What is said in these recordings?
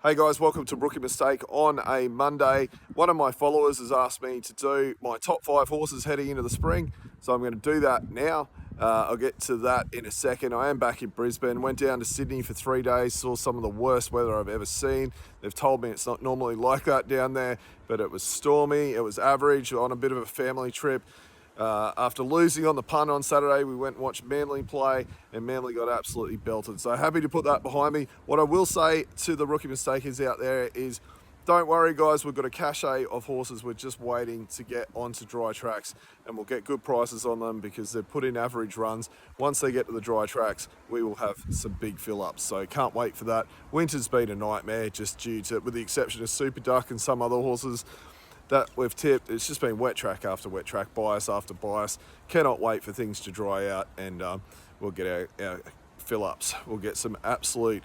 Hey guys, welcome to Rookie Mistake on a Monday. One of my followers has asked me to do my top 5 horses heading into the spring, so I'm going to do that now. I'll get to that in a second. I am back in Brisbane, went down to Sydney for 3 days, saw some of the worst weather I've ever seen. They've told me it's not normally like that down there, but it was stormy, it was average, on a bit of a family trip. After losing on the punt on Saturday, we went and watched Manly play, and Manly got absolutely belted. So happy to put that behind me. What I will say to the rookie mistakers out there is, don't worry guys, we've got a cachet of horses. We're just waiting to get onto dry tracks, and we'll get good prices on them because they've put in average runs. Once they get to the dry tracks, we will have some big fill-ups. So can't wait for that. Winter's been a nightmare, just due to, with the exception of Super Duck and some other horses that we've tipped, it's just been wet track after wet track, bias after bias. Cannot wait for things to dry out, and we'll get our fill-ups. We'll get some absolute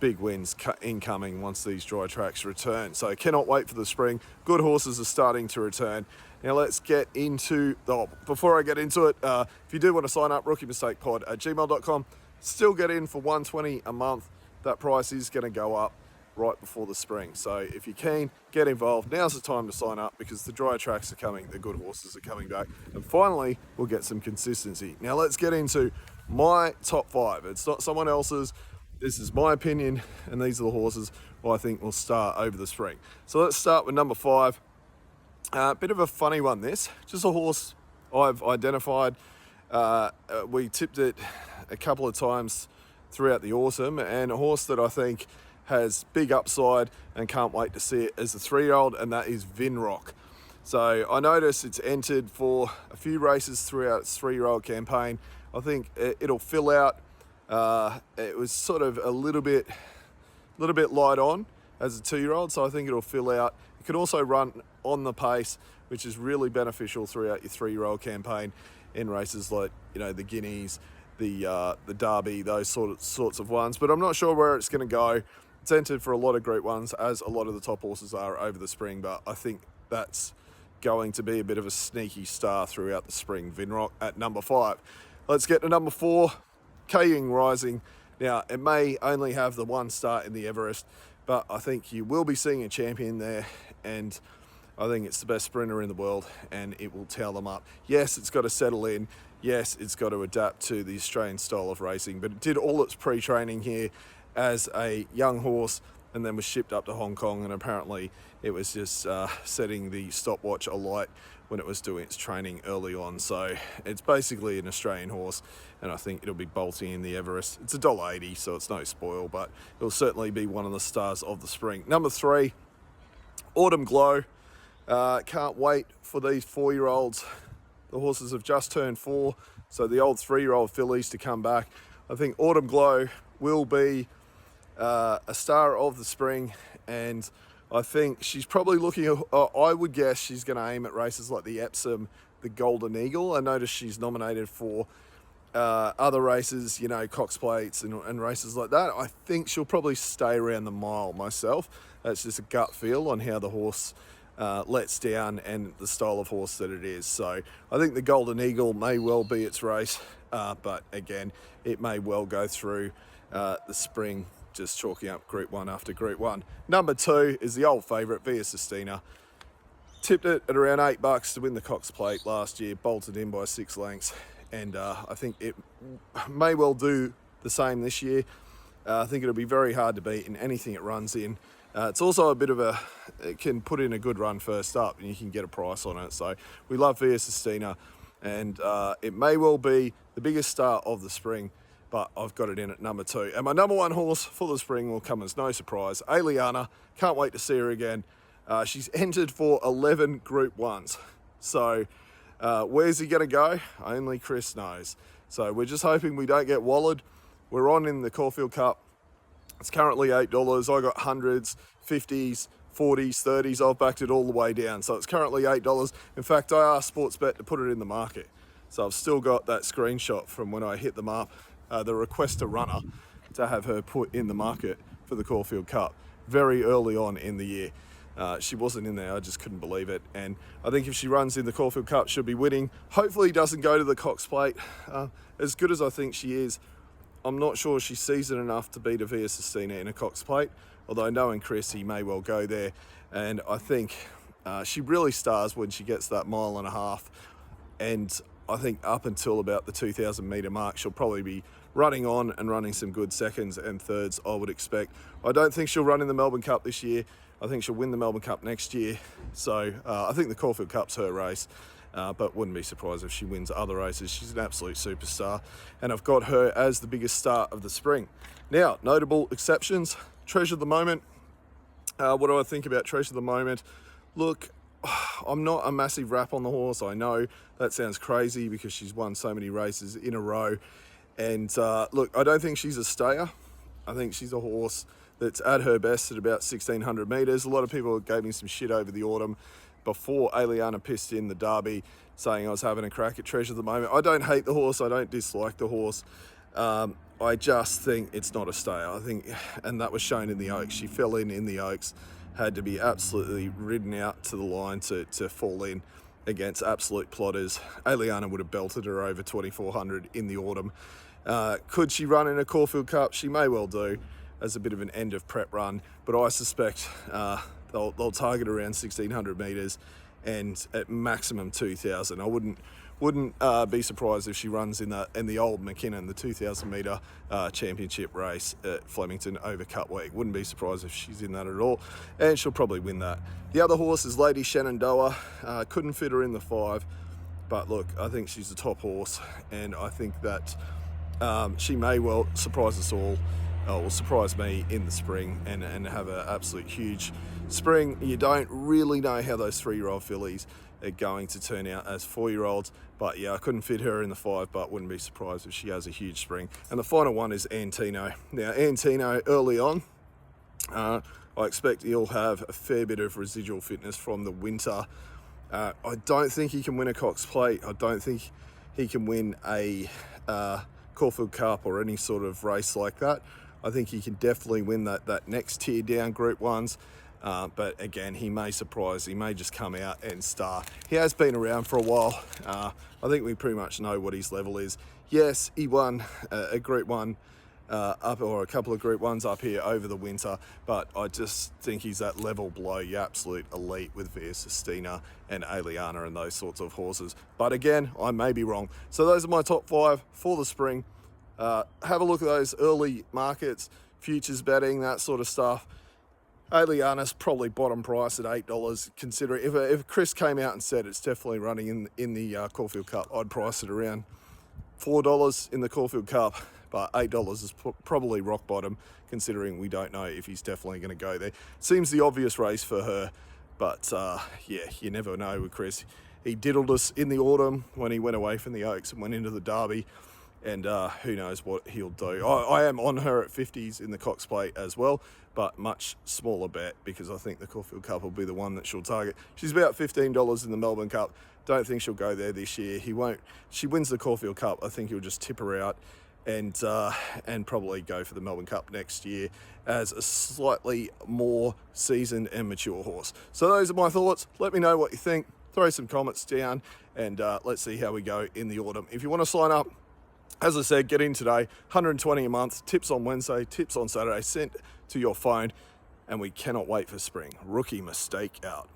big wins incoming once these dry tracks return. So cannot wait for the spring. Good horses are starting to return. Now let's get into, before I get into it, if you do want to sign up, rookiemistakepod@gmail.com. Still get in for $120 a month. That price is going to go up right before the spring. So if you're keen, get involved. Now's the time to sign up because the dry tracks are coming, the good horses are coming back, and finally we'll get some consistency. Now let's get into my top 5. It's not someone else's, this is my opinion, and these are the horses I think will start over the spring. So let's start with number 5. Bit of a funny one this, just a horse I've identified. We tipped it a couple of times throughout the autumn, and a horse that I think has big upside and can't wait to see it as a 3-year-old, and that is Vinrock. So I noticed it's entered for a few races throughout its 3-year-old campaign. I think it'll fill out. It was sort of a little bit light on as a 2-year-old, so I think it'll fill out. It can also run on the pace, which is really beneficial throughout your 3-year-old campaign in races like, the Guineas, the Derby, those sorts of ones. But I'm not sure where it's going to go. It's entered for a lot of Group 1s, as a lot of the top horses are over the spring, but I think that's going to be a bit of a sneaky star throughout the spring. Vinrock at number 5. Let's get to number 4, Kaying Rising. Now, it may only have the one start in the Everest, but I think you will be seeing a champion there, and I think it's the best sprinter in the world, and it will towel them up. Yes, it's got to settle in. Yes, it's got to adapt to the Australian style of racing, but it did all its pre-training here as a young horse, and then was shipped up to Hong Kong, and apparently it was just setting the stopwatch alight when it was doing its training early on. So it's basically an Australian horse, and I think it'll be bolting in the Everest. It's $1.80, so it's no spoil, but it'll certainly be one of the stars of the spring. Number 3, Autumn Glow. Can't wait for these 4-year-olds. The horses have just turned 4, so the old 3-year-old fillies to come back. I think Autumn Glow will be a star of the spring, and I think she's probably looking, I would guess she's going to aim at races like the Epsom, the Golden Eagle. I noticed she's nominated for other races, Cox Plates and races like that. I think she'll probably stay around the mile myself. That's just a gut feel on how the horse lets down and the style of horse that it is. So I think the Golden Eagle may well be its race, but again, it may well go through the spring, just chalking up Group 1 after Group 1. Number 2 is the old favourite, Via Sistina. Tipped it at around $8 to win the Cox Plate last year, bolted in by 6 lengths, and I think it may well do the same this year. I think it'll be very hard to beat in anything it runs in. It's also a bit of it can put in a good run first up, and you can get a price on it. So we love Via Sistina, and it may well be the biggest star of the spring, but I've got it in at number 2. And my number 1 horse for the spring will come as no surprise, Aliana. Can't wait to see her again. She's entered for 11 Group 1s. So where's he going to go? Only Chris knows. So we're just hoping we don't get wallowed. We're on in the Caulfield Cup. It's currently $8. I got 100s, 50s, 40s, 30s. I've backed it all the way down. So it's currently $8. In fact, I asked Sportsbet to put it in the market. So I've still got that screenshot from when I hit them up, the request to runner to have her put in the market for the Caulfield Cup very early on in the year. She wasn't in there, I just couldn't believe it. And I think if she runs in the Caulfield Cup, she'll be winning. Hopefully doesn't go to the Cox Plate. As good as I think she is, I'm not sure she's seasoned enough to beat a Via Sistina in a Cox Plate, although knowing Chris, he may well go there. And I think she really stars when she gets that 1.5 miles. And I think up until about the 2,000 metre mark, she'll probably be running on and running some good seconds and thirds, I would expect. I don't think she'll run in the Melbourne Cup this year. I think she'll win the Melbourne Cup next year. So I think the Caulfield Cup's her race. But wouldn't be surprised if she wins other races. She's an absolute superstar. And I've got her as the biggest start of the spring. Now, notable exceptions. Treasure of the Moment. What do I think about Treasure of the Moment? Look, I'm not a massive rap on the horse. I know that sounds crazy because she's won so many races in a row. And look, I don't think she's a stayer. I think she's a horse that's at her best at about 1,600 metres. A lot of people gave me some shit over the autumn before Aliana pissed in the Derby, saying I was having a crack at Treasure of the Moment. I don't hate the horse. I don't dislike the horse. I just think it's not a stayer. I think, and that was shown in the Oaks. She fell in the Oaks, had to be absolutely ridden out to the line to fall in against absolute plotters. Aliana would have belted her over 2,400 in the autumn. Could she run in a Caulfield Cup? She may well do, as a bit of an end of prep run, but I suspect they'll target around 1,600 metres and at maximum 2,000. I wouldn't be surprised if she runs in the old McKinnon, the 2,000 metre championship race at Flemington over Cup Week. Wouldn't be surprised if she's in that at all, and she'll probably win that. The other horse is Lady Shenandoah. Couldn't fit her in the 5, but look, I think she's the top horse, and I think that she may well surprise us all. Will surprise me in the spring and have an absolute huge spring. You don't really know how those 3-year-old fillies are going to turn out as 4-year-olds, but yeah, I couldn't fit her in the 5, but wouldn't be surprised if she has a huge spring. And the final one is Antino. Now, Antino early on, I expect he'll have a fair bit of residual fitness from the winter. I don't think he can win a Cox Plate. I don't think he can win a Caulfield Cup or any sort of race like that. I think he can definitely win that next tier down Group 1s. But again, he may surprise. He may just come out and star. He has been around for a while. I think we pretty much know what his level is. Yes, he won a Group 1 or a couple of Group 1s up here over the winter, but I just think he's that level below your absolute elite with Via Sistina and Aliana and those sorts of horses. But again, I may be wrong. So those are my top 5 for the spring. Have a look at those early markets, futures betting, that sort of stuff. Aliana's probably bottom price at $8. Considering if Chris came out and said it's definitely running in the Caulfield Cup, I'd price it around $4 in the Caulfield Cup, but $8 is probably rock bottom, considering we don't know if he's definitely going to go there. Seems the obvious race for her, but yeah, you never know with Chris. He diddled us in the autumn when he went away from the Oaks and went into the Derby. And who knows what he'll do. I am on her at 50s in the Cox Plate as well, but much smaller bet because I think the Caulfield Cup will be the one that she'll target. She's about $15 in the Melbourne Cup. Don't think she'll go there this year. He won't. She wins the Caulfield Cup. I think he'll just tip her out and probably go for the Melbourne Cup next year as a slightly more seasoned and mature horse. So those are my thoughts. Let me know what you think. Throw some comments down and let's see how we go in the autumn. If you want to sign up, as I said, get in today, $120 a month, tips on Wednesday, tips on Saturday, sent to your phone, and we cannot wait for spring. Rookie mistake out.